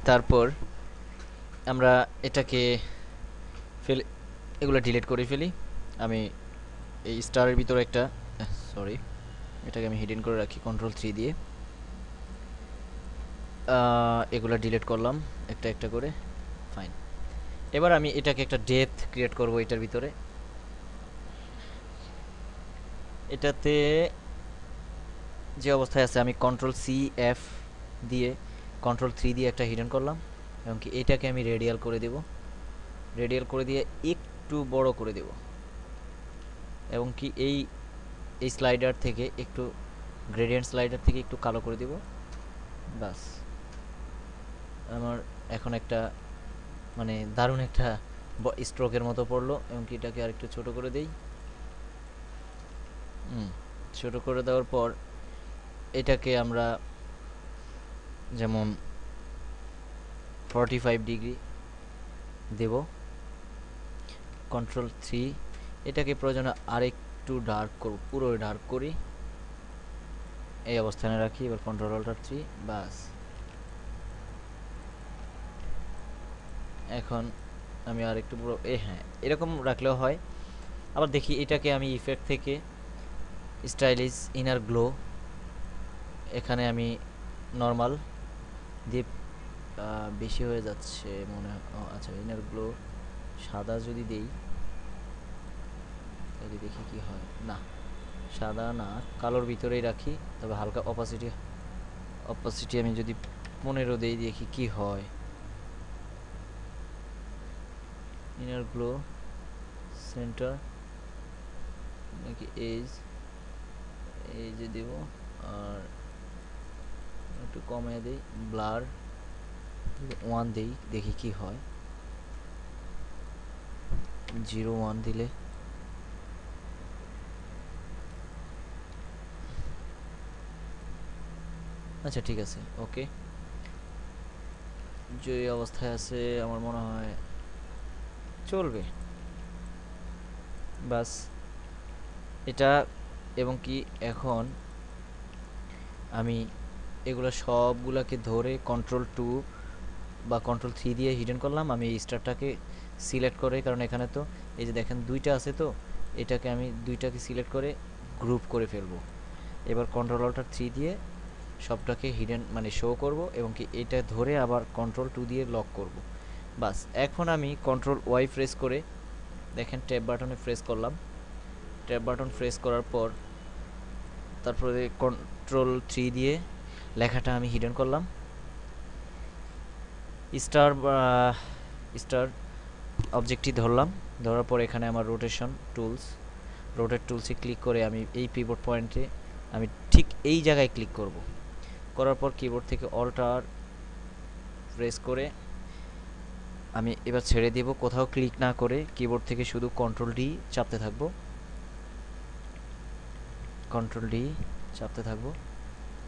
তারপর আমরা এটাকে ফেলে এগুলো ডিলিট করে ফেলি। আমি এই স্টারের ভিতরে একটা সরি এটাকে আমি হিডেন করে রাখি কন্ট্রোল 3 দিয়ে। এগুলো ডিলিট করলাম একটা একটা করে। ফাইন। এবার আমি এটাকে একটা ডেপথ ক্রিয়েট করব এটার ভিতরে। এটাতে যে অবস্থায় আছে আমি কন্ট্রোল-C-F দিয়ে কন্ট্রোল-3 দিয়ে একটা হিডেন করলাম এবং কি এটাকে আমি রেডিয়াল করে দেব। রেডিয়াল করে দিয়ে একটু বড় করে দেব এবং কি এই এই স্লাইডার থেকে একটু গ্রেডিয়েন্ট স্লাইডার থেকে একটু কালো করে দেব। বাস আমার এখন একটা মানে দারুণ একটা স্ট্রোকের মতো পড়লো এবং কি এটাকে আর একটু ছোট করে দেই। ছোট করে দেওয়ার পর এটাকে আমরা যেমন 45 ডিগ্রি দেব। কন্ট্রোল-3 এটাকে প্রয়োজনে আরেকটু ডার্ক করব, পুরো ডার্ক করি, এই অবস্থানে রাখি। এবার কন্ট্রোল-Alt-3 বাস। এখন আমি আরেকটু পুরো হ্যাঁ এরকম রাখলেও হয়। আবার দেখি এটাকে আমি ইফেক্ট থেকে স্টাইলিশ ইনার গ্লো এখানে আমি নর্মাল দিয়ে বেশি হয়ে যাচ্ছে মনে হয়। আচ্ছা ইনার গ্লো সাদা যদি দেই তাহলে দেখি কি হয়। না সাদা না, কালোর ভিতরেই রাখি, তবে হালকা অপাসিটি আমি যদি 15 দেই দেখি কি হয়। ইনার গ্লো সেন্টার নাকি এজে দেব আর একটু কমিয়ে দেই, ব্লার 1 দেই দেখি কি হয়। 0.1 দিলে আচ্ছা ঠিক আছে ওকে। যে অবস্থায় আছে আমার মনে হয় চলবে। বাস এটা এবং কি এখন আমি এগুলো সবগুলোকে ধরে কন্ট্রোল-2 বা কন্ট্রোল-3 দিয়ে হিডেন করলাম। আমি এই স্টারটাকে সিলেক্ট করে, কারণ এখানে তো এই যে দেখেন দুইটা আছে, তো এটাকে আমি দুইটাকে সিলেক্ট করে গ্রুপ করে ফেলবো। এবার কন্ট্রোল-Alt-3 দিয়ে সবটাকে হিডেন মানে শো করব এবং কি এটা ধরে আবার কন্ট্রোল-2 দিয়ে লক করব। বাস এখন আমি কন্ট্রোল-Y প্রেস করে দেখেন ট্যাব বাটনে প্রেস করলাম। ট্যাব বাটন প্রেস করার পর তারপরে কন্ট্রোল-3 দিয়ে লেখাটা আমি হিডেন করলাম। স্টার স্টার অবজেক্টটি ধরলাম, ধরার পর এখানে আমার রোটেট টুলসে ক্লিক করে আমি এই পিভট পয়েন্টে আমি ঠিক এই জায়গায় ক্লিক করব। করার পর কিবোর্ড থেকে অল্টার প্রেস করে আমি এবার ছেড়ে দেব, কোথাও ক্লিক না করে কিবোর্ড থেকে শুধু কন্ট্রোল-D চাপতে থাকবো। কন্ট্রোল-D চাপতে থাকবো।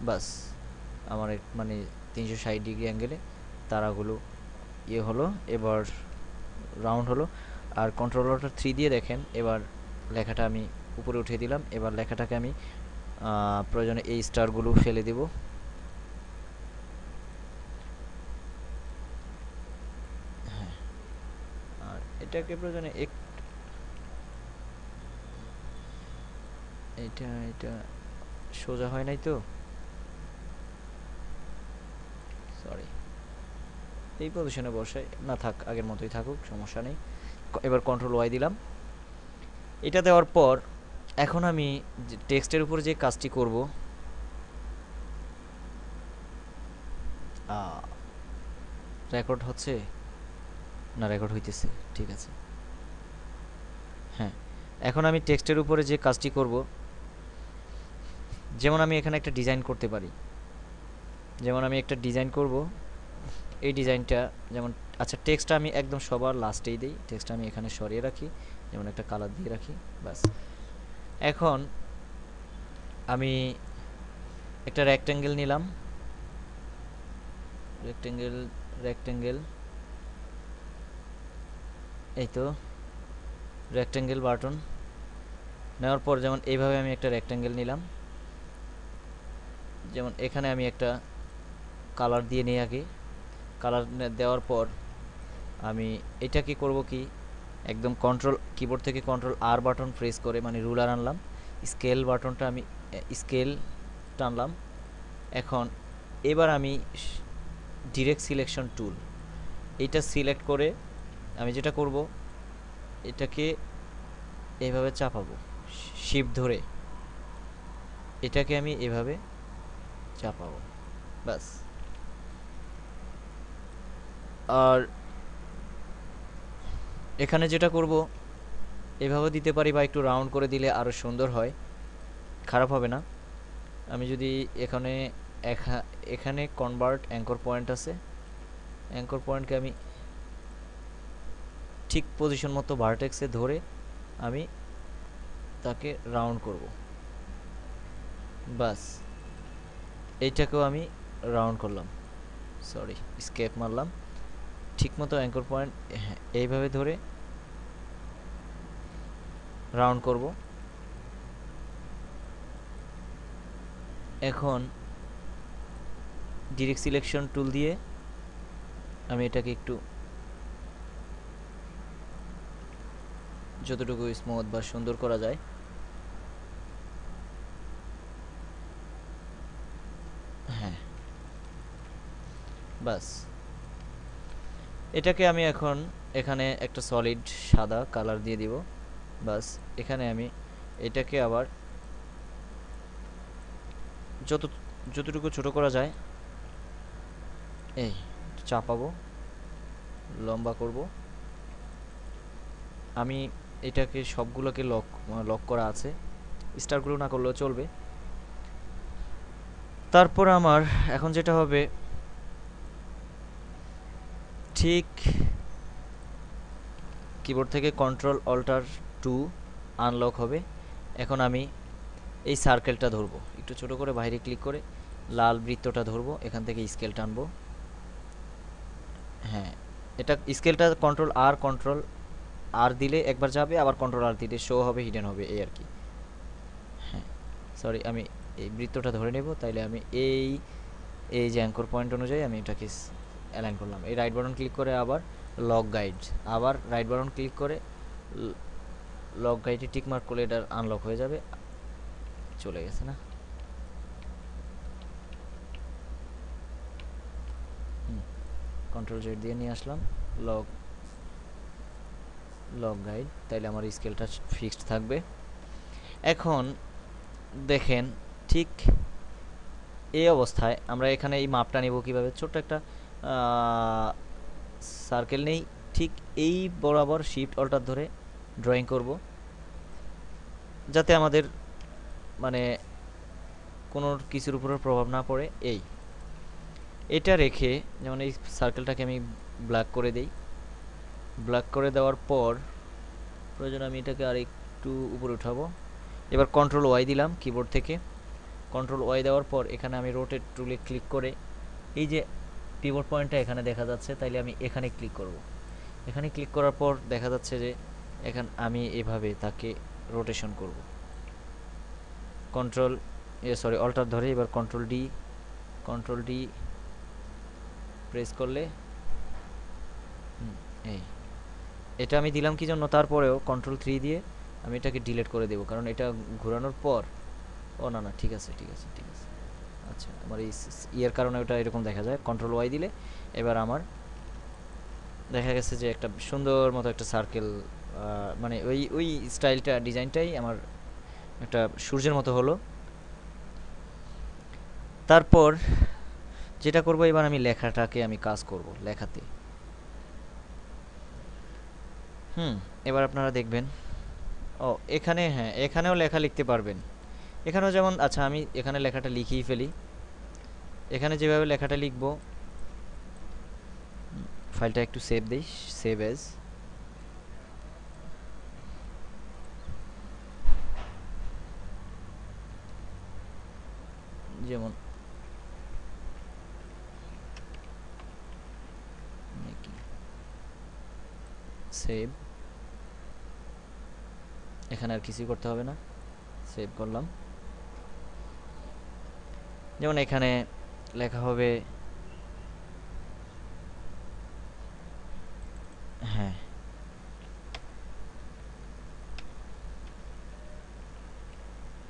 বাস আমার মানে 360 ডিগ্রি অ্যাঙ্গেলে তারাগুলো ইয়ে হলো, এবার রাউন্ড হলো। আর কন্ট্রোল-Alt-3 দিয়ে দেখেন এবার লেখাটা আমি উপরে উঠিয়ে দিলাম। এবার লেখাটাকে আমি প্রয়োজনে এই স্টারগুলো ফেলে দেব। হ্যাঁ আর এটাকে প্রয়োজনে এটা সোজা হয় নাই তো, সরি। এই পজিশনে বসাই না, থাক আগের মতোই থাকুক, সমস্যা নেই। এবার কন্ট্রোল-Y দিলাম। এটা দেওয়ার পর এখন আমি টেক্সটের উপর যে কাজটি করব, রেকর্ড হচ্ছে না, রেকর্ড হইতেছে, ঠিক আছে। হ্যাঁ এখন আমি টেক্সটের উপরে যে কাজটি করব, যেমন আমি এখানে একটা ডিজাইন করতে পারি। যেমন আমি একটা ডিজাইন করব, এই ডিজাইনটা যেমন আচ্ছা টেক্সটটা আমি একদম সবার লাস্টেই দিই, টেক্সটটা আমি এখানে সরিয়ে রাখি, যেমন একটা কালার দিয়ে রাখি। বাস এখন আমি একটা রেক্ট্যাঙ্গেল নিলাম, রেক্ট্যাঙ্গেল এই তো রেক্ট্যাঙ্গেল বাটন নেওয়ার পর যেমন এইভাবে আমি একটা রেক্ট্যাঙ্গেল নিলাম, যেমন এখানে আমি একটা কালার দিয়ে নিই আগে। কালার দেওয়ার পর আমি এটা কি করব কি একদম কন্ট্রোল কিবোর্ড থেকে কন্ট্রোল আর বাটন প্রেস করে মানে রুলার আনলাম, স্কেল বাটনটা আমি স্কেল টানলাম। এখন এবার আমি ডিরেক্ট সিলেকশন টুল এইটা সিলেক্ট করে আমি যেটা করব এটাকে এইভাবে চাপাবো, শিফট ধরে এটাকে আমি এভাবে চাপাবো, ব্যাস। আর এখানে যেটা করব এভাবে দিতে পারি বা একটু রাউন্ড করে দিলে আরও সুন্দর হয়, খারাপ হবে না। আমি যদি এখানে এখানে কনভার্ট অ্যাঙ্কর পয়েন্ট আছে, অ্যাঙ্কর পয়েন্টকে আমি ঠিক পজিশন মতো ভার্টেক্সে ধরে আমি তাকে রাউন্ড করব, বাস। এইটাকেও আমি রাউন্ড করলাম, সরি স্কেপ মারলাম, ঠিক মতো অ্যাঙ্কর পয়েন্ট এইভাবে ধরে রাউন্ড করব। এখন ডিরেক্ট সিলেকশন টুল দিয়ে আমি এটাকে একটু যতটুকু স্মুথ বা সুন্দর করা যায় হ্যাঁ, বাস। এটাকে আমি এখন এখানে একটা সলিড সাদা কালার দিয়ে দিব, বাস। এখানে আমি এটাকে আবার যতটুকু ছোট করা যায় এই চাপাবো, লম্বা করব। আমি এটাকে সবগুলোকে লক করা আছে, স্টারগুলো না করলেও চলবে। তারপর আমার এখন যেটা হবে ঠিক কিবোর্ড থেকে কন্ট্রোল অল্টার 2 আনলক হবে। এখন আমি এই সার্কেলটা ধরবো, একটু ছোট করে বাইরে ক্লিক করে লাল বৃত্তটা ধরবো, এখান থেকে স্কেল টানবো। হ্যাঁ, এটা স্কেলটা কন্ট্রোল আর দিলে একবার যাবে, আবার কন্ট্রোল আর দিলে শো হবে, হিডেন হবে, এই আর কি। হ্যাঁ সরি, আমি এই বৃত্তটা ধরে নেব, তাইলে আমি এই যে অ্যাঙ্কর পয়েন্ট অনুযায়ী আমি এটাকে অ্যালাইন করলাম। এই রাইট বাটন ক্লিক করে আবার লক গাইড, আবার রাইট বাটন ক্লিক করে লক গাইডে টিক মার্ক করলে এটা আনলক হয়ে যাবে। চলে গেছে না? কন্ট্রোল জেড দিয়ে নিয়ে আসলাম লক গাইড, তাইলে আমার স্কেলটা ফিক্সড থাকবে। এখন দেখেন ঠিক এই অবস্থায় আমরা এখানে এই মাপটা নেব কিভাবে, ছোট্ট একটা সার্কেল নেই, ঠিক এই বরাবর শিফট অল্টার ধরে ড্রয়িং করব, যাতে আমাদের মানে কোনো কিছুর উপর প্রভাব না পড়ে। এটা রেখে যেমন এই সার্কেলটাকে আমি ব্ল্যাক করে দেই, ব্ল্যাক করে দেওয়ার পর প্রয়োজন আমি এটাকে আর একটু উপরে উঠাবো। এবার কন্ট্রোল ওয়াই দিলাম কিবোর্ড থেকে, কন্ট্রোল ওয়াই দেওয়ার পর এখানে আমি রোটেট টুলে ক্লিক করে এই যে পিভট পয়েন্টটা এখানে দেখা যাচ্ছে, তাইলে আমি এখানে ক্লিক করব। এখানে ক্লিক করার পর দেখা যাচ্ছে যে এখন আমি এভাবে তাকে রোটেশন করব, কন্ট্রোল অল্টার ধরে এবার কন্ট্রোল ডি প্রেস করলে এই এটা আমি দিলাম কি জন্য, তারপরেও কন্ট্রোল 3 দিয়ে আমি এটাকে ডিলিট করে দেব, কারণ এটা ঘোরানোর পর না ঠিক আছে আচ্ছা, আমার এই ইয়ের কারণে ওটা এরকম দেখা যায়। কন্ট্রোল ওয়াই দিলে এবার আমার দেখা গেছে যে একটা সুন্দর মতো একটা সার্কেল, মানে ওই স্টাইলটা ডিজাইনটাই আমার একটা সূর্যের মতো হলো। তারপর যেটা করব এবার আমি লেখাটাকে আমি কাজ করব লেখাতে। এবার আপনারা দেখবেন এখানে হ্যাঁ এখানেও লেখা লিখতে পারবেন, এখানেও যেমন আচ্ছা আমি এখানে লেখাটা লিখেই ফেলি। এখানে যেভাবে লেখাটা লিখব, ফাইলটা একটু সেভ দেই, সেভ এজ। যেমন সেভ, এখানে আর কিছুই করতে হবে না, সেভ করলাম। যেমন এখানে লেখা হবে হ্যাঁ,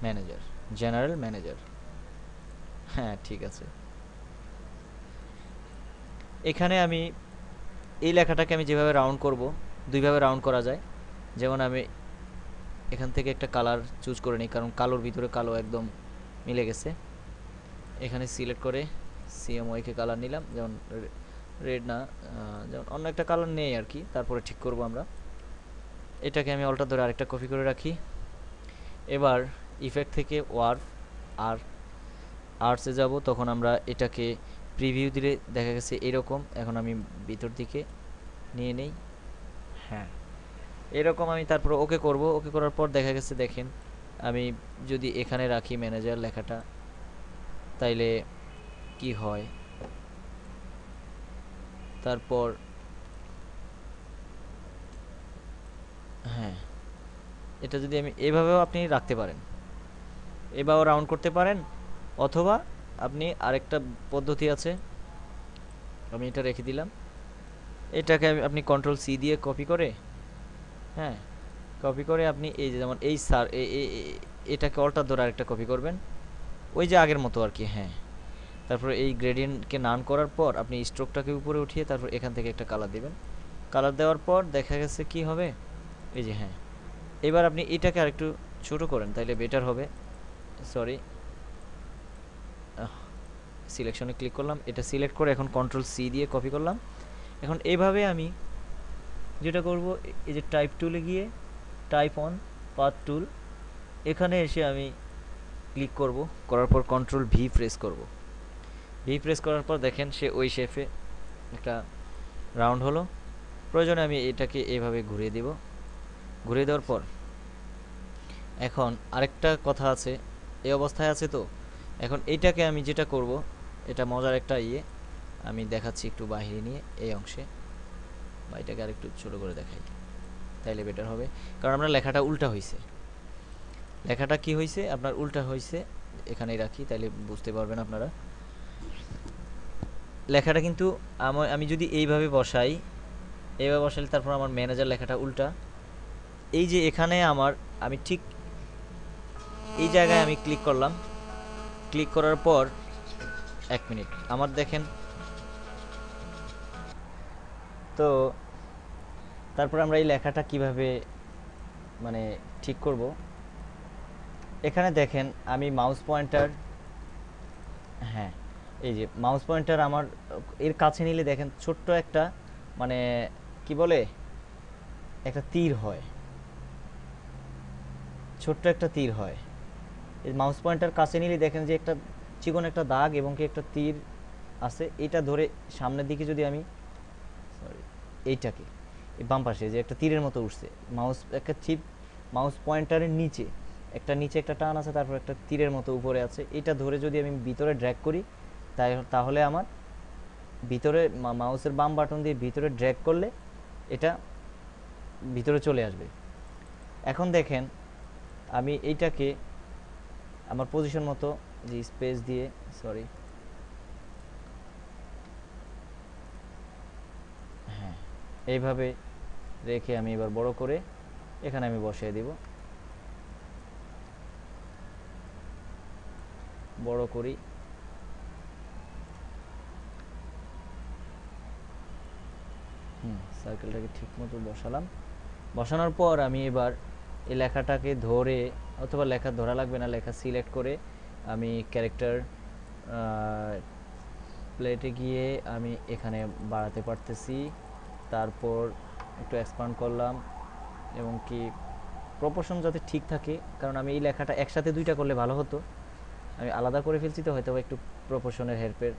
ম্যানেজার, জেনারেল ম্যানেজার। হ্যাঁ, ঠিক আছে। এখানে আমি এই লেখাটাকে আমি যেভাবে রাউন্ড করব, দুইভাবে রাউন্ড করা যায়। যেমন আমি এখান থেকে একটা কালার চুজ করে নিই, কারণ কালোর ভিতরে কালো একদম মিলে গেছে। এখানে সিলেক্ট করে সিএমওয়াইকে কালার নিলাম, যেমন রেড না, যেমন অন্য একটা কালার নেই আর কি, তারপরে ঠিক করব আমরা। এটাকে আমি অল্টার ধরে আরেকটা কপি করে রাখি। এবার ইফেক্ট থেকে ওয়ার্ফ আর আর্টসে যাব, তখন আমরা এটাকে প্রিভিউ দিলে দেখা গেছে এরকম। এখন আমি ভিতর দিকে নিয়ে নেই। হ্যাঁ, এরকম আমি তারপর ওকে করব। ওকে করার পর দেখা গেছে, দেখেন আমি যদি এখানে রাখি ম্যানেজার লেখাটা, তাইলে কি হয়। তারপর হ্যাঁ, এটা যদি আমি এভাবেও আপনি রাখতে পারেন, এভাবেও রাউন্ড করতে পারেন, অথবা আপনি আরেকটা পদ্ধতি আছে, আমি এটা রেখে দিলাম। এটাকে আপনি কন্ট্রোল সি দিয়ে কপি করে, হ্যাঁ, কপি করে আপনি এই যে যেমন এই সার এটাকে অল্টার ধরে আরেকটা কপি করবেন, ওই যে আগের মতো আর কি। হ্যাঁ, তারপর এই গ্রেডিয়েন্টকে নান করার পর আপনি স্ট্রোকটাকে উপরে উঠিয়ে তারপর এখান থেকে একটা কালার দিবেন। কালার দেওয়ার পর দেখা গেছে কি হবে, এই যে হ্যাঁ, এবার আপনি এটাকে আরেকটু ছোট করেন, তাইলে বেটার হবে। সরি, সিলেকশনে ক্লিক করলাম, এটা সিলেক্ট করে এখন কন্ট্রোল সি দিয়ে কপি করলাম। এখন এইভাবে আমি যেটা করব, এই যে টাইপ টুলে গিয়ে টাইপ অন পাথ টুল, এখানে এসে আমি ক্লিক করব, করার পর কন্ট্রোল ভি প্রেস করব। ভি প্রেস করার পর দেখেন সে ওই শেপে একটা রাউন্ড হলো। প্রয়োজনে আমি এটাকে এইভাবে ঘুরিয়ে দিব। ঘুরিয়ে দেওয়ার পর এখন আরেকটা কথা আছে, এই অবস্থায় আছে তো, এখন এইটাকে আমি যেটা করব, এটা মজার একটা আমি দেখাচ্ছি একটু বাহিরে নিয়ে এই অংশে, বা এটাকে আরেকটু ছোট করে দেখাই, তাইলে বেটার হবে। কারণ আমরা লেখাটা উল্টা হয়েছে, লেখাটা কি হয়েছে আপনার উল্টা হয়েছে, এখানেই রাখি তাইলে বুঝতে পারবেন আপনারা। লেখাটা কিন্তু আমি যদি এইভাবে বসাই, এইভাবে বসালে তারপর আমার ম্যানেজার লেখাটা উল্টা। এই যে এখানে আমি ঠিক এই জায়গায় আমি ক্লিক করলাম, ক্লিক করার পর 1 মিনিট আমার দেখেন তো, তারপর আমরা এই লেখাটা কিভাবে মানে ঠিক করব। এখানে দেখেন আমি মাউস পয়েন্টার, হ্যাঁ, এই যে মাউস পয়েন্টার আমার এর কাছে নিলে দেখেন ছোট্ট একটা মানে কি বলে একটা তীর হয়, ছোট্ট একটা তীর হয়। এই মাউস পয়েন্টার কাছে নিলে দেখেন যে একটা চিকন একটা দাগ এবং কি একটা তীর আছে। এটা ধরে সামনের দিকে যদি আমি, সরি, এইটাকে এই বাম পাশে যে একটা তীরের মতো উঠছে, মাউস একটা চিপ, মাউস পয়েন্টারের নিচে একটা টান আছে, তারপর একটা তীরের মতো উপরে আছে। এটা ধরে যদি আমি ভিতরে ড্র্যাগ করি, তাহলে আমার ভিতরে মাউসের বাম বাটন দিয়ে ভিতরে ড্র্যাগ করলে এটা ভিতরে চলে আসবে। এখন দেখেন আমি এইটাকে আমার পজিশন মতো যে স্পেস দিয়ে, সরি, হ্যাঁ, এইভাবে রেখে আমি এবার বড় করে এখানে আমি বসিয়ে দিব, বড় করি। সার্কেলটাকে ঠিক মতো বসালাম। বসানোর পর আমি এবার এই লেখাটাকে ধরে, অথবা লেখা ধরা লাগবে না, লেখা সিলেক্ট করে আমি ক্যারেক্টার প্লেটে গিয়ে আমি এখানে বাড়াতে পারতেছি। তারপর একটু এক্সপান্ড করলাম, এবং কি প্রপোর্শন যাতে ঠিক থাকে, কারণ আমি এই লেখাটা একসাথে দুইটা করলে ভালো হতো, আমি আলাদা করে ফেলছি তো, হয়তো একটু প্রপোর্শনের হেরফের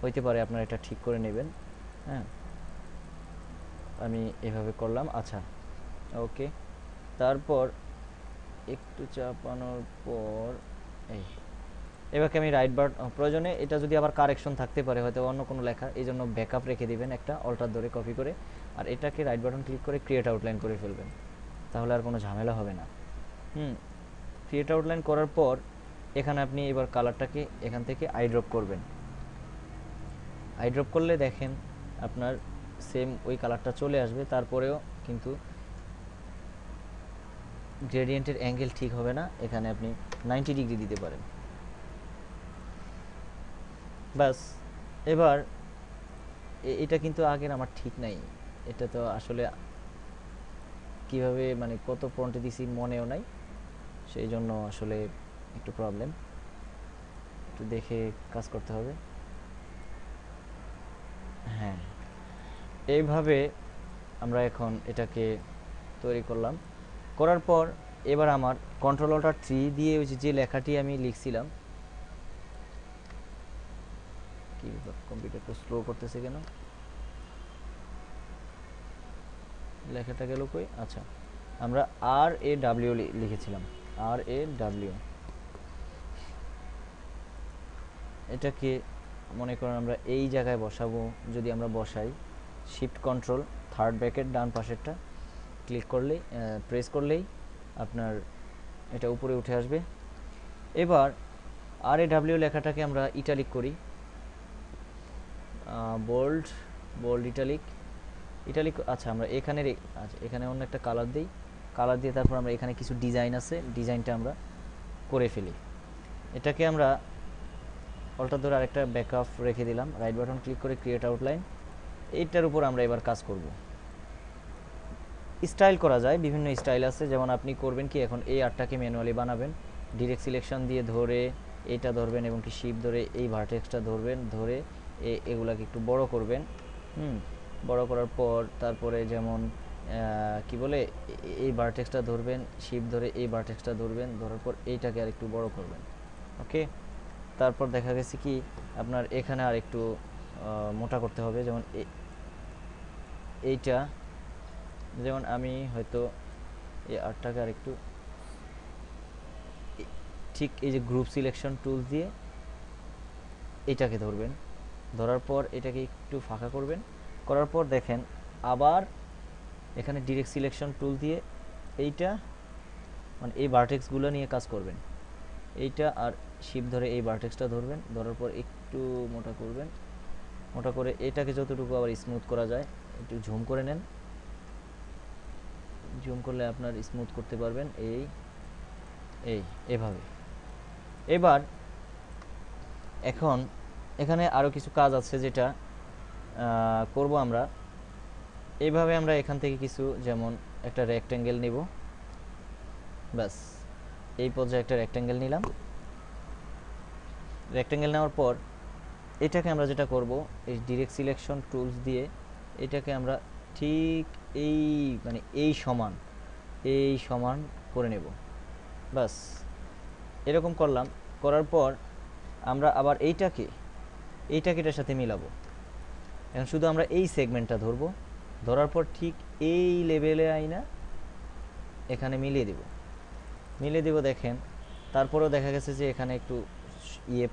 হইতে পারে, আপনারা এটা ঠিক করে নেবেন। হ্যাঁ, আমি এভাবে করলাম। আচ্ছা, ওকে। তারপর একটু চাপানোর পর এই এবারকে আমি রাইট বাটন, প্রয়োজনে এটা যদি আবার কারেকশন থাকতে পারে, হয়তো অন্য কোনো লেখা, এই জন্য ব্যাকআপ রেখে দিবেন একটা অল্টার ধরে কপি করে, আর এটাকে রাইট বাটন ক্লিক করে ক্রিয়েট আউটলাইন করে ফেলবেন, তাহলে আর কোনো ঝামেলা হবে না। ক্রিয়েট আউটলাইন করার পর এখানে আপনি এবার কালারটাকে এখান থেকে আই ড্রপ করবেন। আই ড্রপ করলে দেখেন আপনার সেম ওই কালারটা চলে আসবে, তারপরেও কিন্তু গ্রেডিয়েন্টের অ্যাঙ্গেল ঠিক হবে না, এখানে আপনি 90 ডিগ্রি দিতে পারেন। বাস এবার এটা কিন্তু আগের আমার ঠিক নাই, এটা তো আসলে কিভাবে মানে কত ফন্টে দিছি মনেও নাই, সেই জন্য আসলে একটু প্রবলেম, একটু দেখে কাজ করতে হবে। হ্যাঁ, এইভাবে আমরা এখন এটাকে তৈরি করলাম। করার পর এবার আমার কন্ট্রোল-Alt-3 দিয়ে ওই যে লেখাটি আমি লিখছিলাম, কি কম্পিউটার একটু স্লো করতেছে কেন, লেখাটা গেল কই, আচ্ছা আমরা RAW লিখেছিলাম, RAW, এটাকে মনে করেন আমরা এই জায়গায় বসাবো। যদি আমরা বসাই শিফট কন্ট্রোল থার্ড ব্র্যাকেট ডান পাশেরটা ক্লিক করলেই প্রেস করলেই আপনার এটা উপরে উঠে আসবে। এবার RAW লেখাটাকে আমরা ইটালিক করি, বোল্ড বোল্ড ইটালিক ইটালিক। আচ্ছা আমরা এখানে আচ্ছা এখানে অন্য একটা কালার দিই, কালার দিয়ে তারপর আমরা এখানে কিছু ডিজাইন আছে, ডিজাইনটা আমরা করে ফেলি। এটাকে আমরা অল্টার ধরে আরেকটা ব্যাকআপ রেখে দিলাম, রাইট বাটন ক্লিক করে ক্রিয়েট আউটলাইন, এইটার উপর আমরা এবার কাজ করব। স্টাইল করা যায়, বিভিন্ন স্টাইল আছে, যেমন আপনি করবেন কি এখন এই আর্টটাকে ম্যানুয়ালি বানাবেন, ডিরেক্ট সিলেকশন দিয়ে ধরে এইটা ধরবেন এবং কি শিপ ধরে এই ভার্টেক্সটা ধরবেন, ধরে এগুলাকে একটু বড় করবেন। বড় করার পর তারপরে যেমন কি বলে এই ভার্টেক্সটা ধরবেন, শিপ ধরে এই ভার্টেক্সটা ধরবেন, ধরার পর এইটাকে আর একটু বড় করবেন। ওকে, তারপর দেখা গেছে কি আপনার এখানে আর একটু মোটা করতে হবে, যেমন এইটা, যেমন আমি হয়তো এই আর্টটাকে আর একটু ঠিক এই যে গ্রুপ সিলেকশন টুলস দিয়ে এইটাকে ধরবেন, ধরার পর এটাকে একটু ফাঁকা করবেন, করার পর দেখেন আবার এখানে ডিরেক্ট সিলেকশন টুল দিয়ে এইটা মানে এই ভার্টেক্সগুলো নিয়ে কাজ করবেন, এইটা আর শিপ ধরে এই ভার্টেক্সটা ধরবেন, ধরার পর একটু মোটা করবেন, মোটা করে এটাকে যতটুকু আবার স্মুথ করা যায় একটু ঝুম করে নেন, জুম করলে আপনার স্মুথ করতে পারবেন এভাবে। এবার এখন এখানে আরও কিছু কাজ আছে যেটা করব আমরা। এইভাবে আমরা এখান থেকে কিছু যেমন একটা রেক্ট্যাঙ্গেল নিব, ব্যাস এই পর্যায়ে একটা রেক্ট্যাঙ্গেল নিলাম। রেক্ট্যাঙ্গেল নেওয়ার পর এটাকে আমরা যেটা করব এই ডিরেক্ট সিলেকশন টুলস দিয়ে এটাকে আমরা ঠিক এই মানে এই সমান করে নেব, বাস এরকম করলাম। করার পর আমরা আবার এইটাকে এটার সাথে মিলাবো। এখন শুধু আমরা এই সেগমেন্টটা ধরবো, ধরার পর ঠিক এই লেভেলে আইনা এখানে মিলিয়ে দেব দেখেন। তারপরেও দেখা গেছে যে এখানে একটু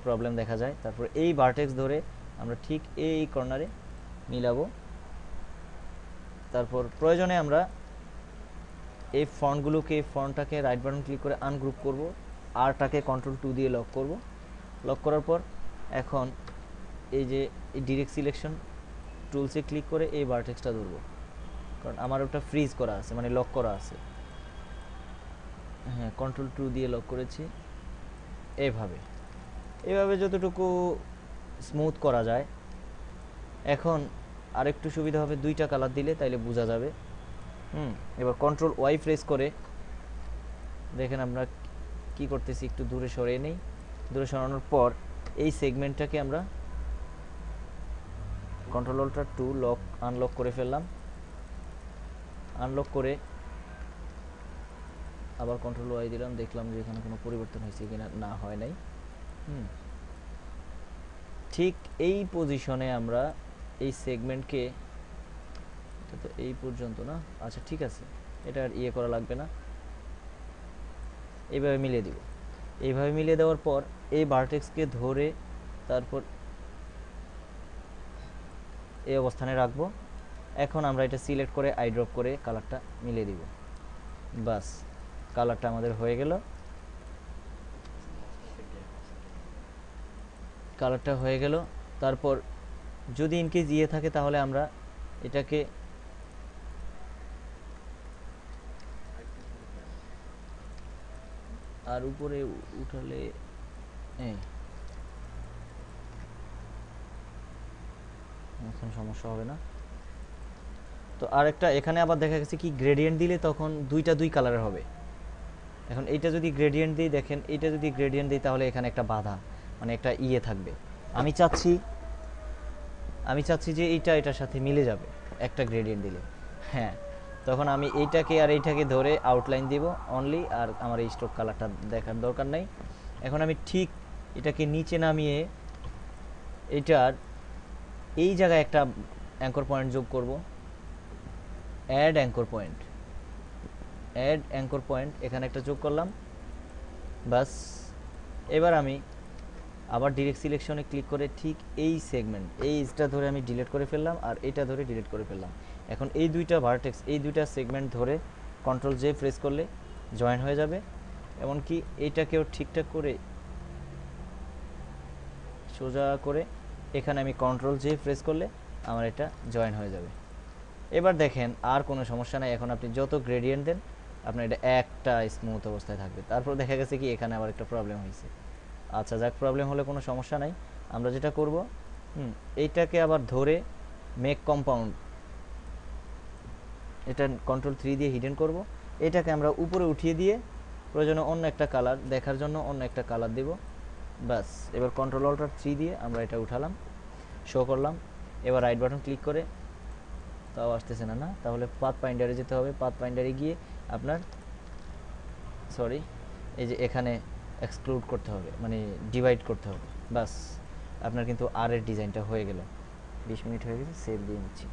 প্রবলেম দেখা যায়, তারপর এই ভার্টেক্স ধরে আমরা ঠিক এই কর্নারে মিলাবো। তারপর প্রয়োজনে আমরা এই ফন্টটাকে রাইট বাটন ক্লিক করে আনগ্রুপ করব, আরটাকে কন্ট্রোল-2 দিয়ে লক করব। লক করার পর এখন এই যে এই ডিরেক্ট সিলেকশন টুলসে ক্লিক করে এই ভার্টেক্সটা ধরবো, কারণ আমার ওটা ফ্রিজ করা আছে মানে লক করা আছে। হ্যাঁ, কন্ট্রোল-2 দিয়ে লক করেছি। এভাবে যতটুকু স্মুথ করা যায়। এখন আরেকটু সুবিধা হবে দুইটা কালার দিলে, তাইলে বোঝা যাবে। এবার কন্ট্রোল-Y প্রেস করে দেখেন আমরা কি করতেছি, একটু দূরে সরিয়ে নেই। দূরে সরানোর পর এই সেগমেন্টটাকে আমরা কন্ট্রোল-Alt-2 আনলক করে ফেললাম। আনলক করে আবার কন্ট্রোল-Y দিলাম, দেখলাম যে এখানে কোনো পরিবর্তন হয়েছে কিনা, না হয় নাই। ঠিক এই পজিশনে আমরা এই সেগমেন্টকে, এটা তো এই পর্যন্ত না, আচ্ছা ঠিক আছে, এটা আর করা লাগবে না, এইভাবে মিলিয়ে দিব। এইভাবে মিলিয়ে দেওয়ার পর এই ভার্টেক্সকে ধরে তারপর এই অবস্থানে রাখবো। এখন আমরা এটা সিলেক্ট করে আই ড্রপ করে কালারটা মিলিয়ে দিব, বাস কালারটা আমাদের হয়ে গেল। তারপর যদি ইনকেস থাকে তাহলে আমরা এটাকে আর উপরে উঠালে এখন সমস্যা হবে না। তো আরেকটা এখানে আবার দেখা গেছে কি গ্রেডিয়েন্ট দিলে তখন দুই কালারের হবে। এখন এইটা যদি গ্রেডিয়েন্ট দিই, দেখেন এইটা যদি গ্রেডিয়েন্ট দিই তাহলে এখানে একটা বাধা, মানে একটা থাকবে। আমি চাচ্ছি যে এইটা এটার সাথে মিলে যাবে একটা গ্রেডিয়েন্ট দিলে। হ্যাঁ, তখন আমি এইটাকে আর এইটাকে ধরে আউটলাইন দিব অনলি, আর আমার এই স্ট্রোক কালারটা দেখার দরকার নাই। এখন আমি ঠিক এটাকে নিচে নামিয়ে এইটার এই জায়গায় একটা অ্যাঙ্কর পয়েন্ট যোগ করব। অ্যাড অ্যাঙ্কর পয়েন্ট এখানে একটা যোগ করলাম। বাস, এবার আমি আবার ডিরেক্ট সিলেকশনে ক্লিক করে ঠিক এই সেগমেন্ট এইটা ধরে আমি ডিলিট করে ফেললাম, আর এটা ধরে ডিলিট করে ফেললাম। এখন এই দুইটা ভার্টেক্স এই দুইটা সেগমেন্ট ধরে কন্ট্রোল জে প্রেস করলে জয়েন হয়ে যাবে। এমনকি এইটাকেও ঠিকঠাক করে সোজা করে এখানে আমি কন্ট্রোল জে প্রেস করলে আমার এটা জয়েন হয়ে যাবে। এবার দেখেন আর কোনো সমস্যা নাই। এখন আপনি যত গ্রেডিয়েন্ট দেন আপনার এটা একটা স্মুথ অবস্থায় থাকবে। তারপর দেখা গেছে কি এখানে আবার একটা প্রবলেম হয়েছে। আচ্ছা যাক, প্রবলেম হলে কোনো সমস্যা নাই। আমরা যেটা করব, এইটাকে আবার ধরে মেক কম্পাউন্ড, এটা কন্ট্রোল 3 দিয়ে হিডেন করব। এটাকে আমরা উপরে উঠিয়ে দিয়ে প্রয়োজনে অন্য একটা কালার দেখার জন্য অন্য একটা কালার দেব। বাস, এবার কন্ট্রোল-Alt+3 দিয়ে আমরা এটা উঠালাম, শো করলাম। এবার রাইট বাটন ক্লিক করে, তাও আসতেছে না, তাহলে পাথ ফাইন্ডারে যেতে হবে। পাথ ফাইন্ডারে গিয়ে আপনার এই যে এখানে এক্সক্লুড করতে হবে, মানে ডিভাইড করতে হবে। বাস, আপনার কিন্তু আর এর ডিজাইনটা হয়ে গেল। 20 মিনিট হয়ে গেছে, সেভ দিয়ে নিচ্ছি।